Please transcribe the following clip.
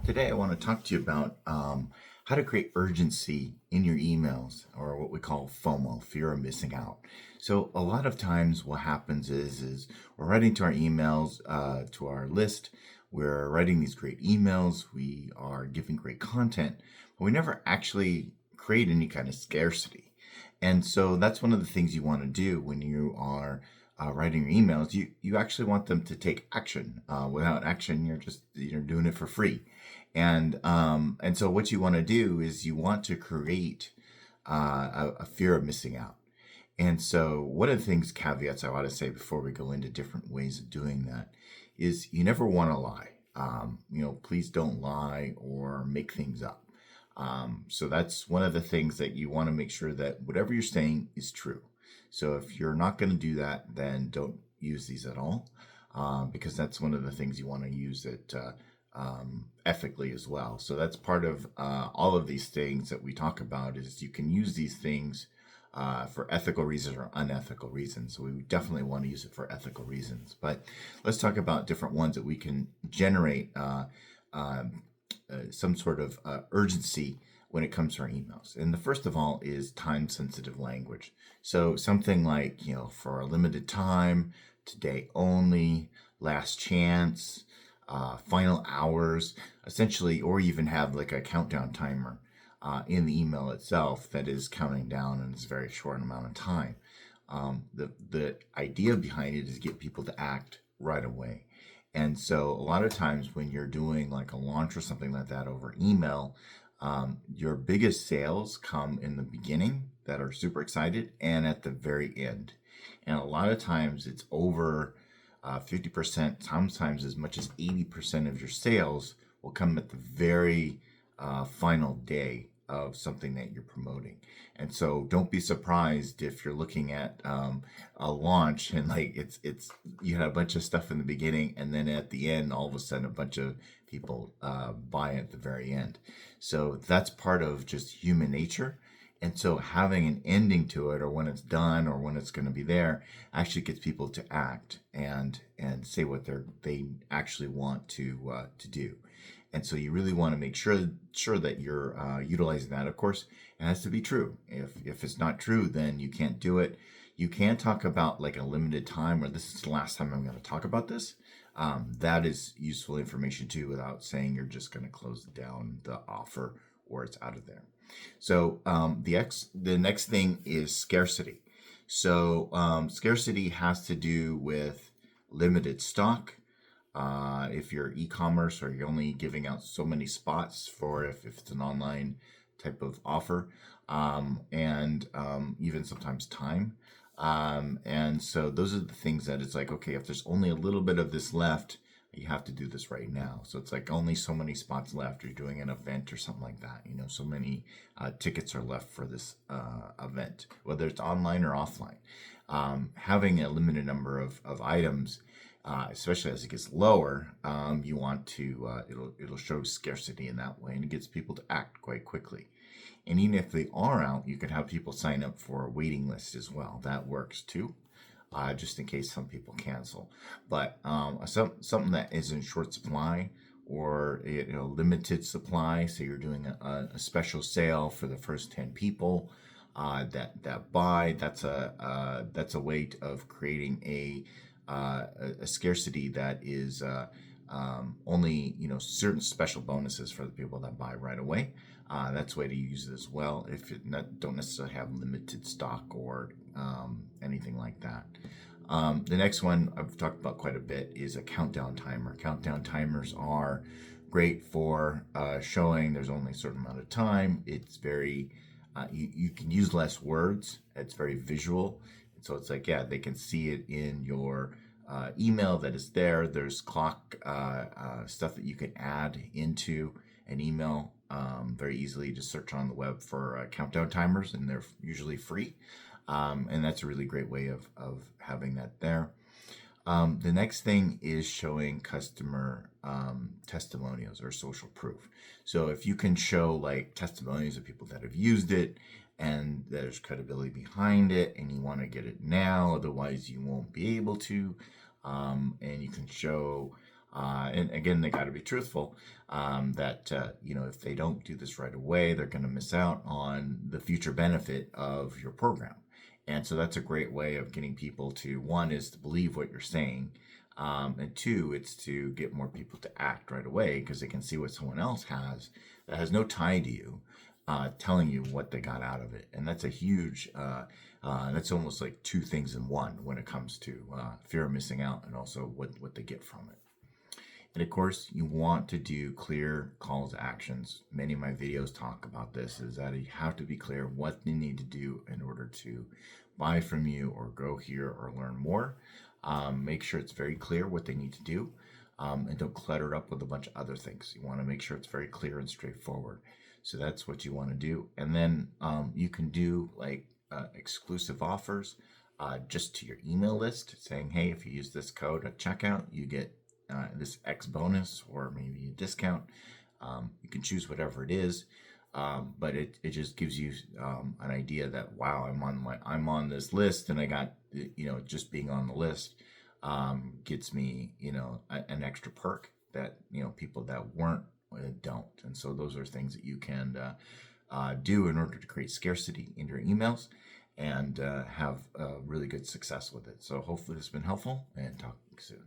Today, I want to talk to you about how to create urgency in your emails, or what we call FOMO, fear of missing out. So, a lot of times, what happens is we're writing to our emails, to our list. We're writing these great emails. We are giving great content, but we never actually create any kind of scarcity. And so, that's one of the things you want to do when you are writing your emails. You actually want them to take action. Without action, you're doing it for free. And so what you want to do is you want to create a fear of missing out. And so one of the things, caveats I want to say before we go into different ways of doing that is you never want to lie. Please don't lie or make things up. So that's one of the things that you want to make sure that whatever you're saying is true. So if you're not going to do that, then don't use these at all, because that's one of the things you want to use it ethically as well. So that's part of all of these things that we talk about is you can use these things for ethical reasons or unethical reasons. So we definitely want to use it for ethical reasons. But let's talk about different ones that we can generate some sort of urgency when it comes to our emails. And the first of all is time sensitive language. So something like, for a limited time, today only, last chance, final hours, essentially, or even have like a countdown timer in the email itself that is counting down and it's a very short amount of time. The idea behind it is get people to act right away. And so a lot of times when you're doing like a launch or something like that over email, your biggest sales come in the beginning that are super excited and at the very end. And a lot of times it's over 50%, sometimes as much as 80% of your sales will come at the very final day of something that you're promoting. And so don't be surprised if you're looking at a launch and like it's you had a bunch of stuff in the beginning and then at the end all of a sudden a bunch of people buy at the very end. So that's part of just human nature. And so having an ending to it, or when it's done, or when it's going to be there, actually gets people to act and say what they actually want to do. And so you really want to make sure that you're utilizing that. Of course, it has to be true. If it's not true, then you can't do it. You can talk about like a limited time, or this is the last time I'm going to talk about this. That is useful information too, without saying you're just going to close down the offer or it's out of there. So the next thing is scarcity. So scarcity has to do with limited stock. If you're e-commerce or you're only giving out so many spots for if it's an online type of offer, and even sometimes time. And so those are the things that it's like, okay, if there's only a little bit of this left, you have to do this right now. So it's like only so many spots left. Or you're doing an event or something like that. So many tickets are left for this event, whether it's online or offline. Having a limited number of items, especially as it gets lower, you want to it'll show scarcity in that way, and it gets people to act quite quickly. And even if they are out, you can have people sign up for a waiting list as well. That works too, just in case some people cancel. But something that is in short supply or limited supply, say you're doing a special sale for the first 10 people that buy. That's a way of creating a scarcity that is only certain special bonuses for the people that buy right away. That's a way to use it as well if you don't necessarily have limited stock or anything like that. The next one I've talked about quite a bit is a countdown timer. Countdown timers are great for showing there's only a certain amount of time. It's very you can use less words. It's very visual. And so it's like, yeah, they can see it in your email that is there. There's clock stuff that you can add into an email very easily. Just search on the web for countdown timers, and they're usually free. And that's a really great way of having that there. The next thing is showing customer testimonials or social proof. So if you can show like testimonials of people that have used it and there's credibility behind it and you want to get it now, otherwise you won't be able to, and you can show And again, they got to be truthful, that, if they don't do this right away, they're going to miss out on the future benefit of your program. And so that's a great way of getting people to, one is to believe what you're saying. And two, it's to get more people to act right away because they can see what someone else has that has no tie to you, telling you what they got out of it. And that's a huge, that's almost like two things in one when it comes to fear of missing out and also what they get from it. And of course, you want to do clear calls to actions. Many of my videos talk about this, is that you have to be clear what they need to do in order to buy from you or go here or learn more. Make sure it's very clear what they need to do, and don't clutter it up with a bunch of other things. You want to make sure it's very clear and straightforward. So that's what you want to do. And then you can do like exclusive offers just to your email list, saying, hey, if you use this code at checkout, you get this X bonus or maybe a discount. You can choose whatever it is, but it just gives you an idea that, wow, I'm on this list, and I got, just being on the list gets me an extra perk that people that weren't don't. And so those are things that you can do in order to create scarcity in your emails and have really good success with it. So hopefully this has been helpful, and talk soon.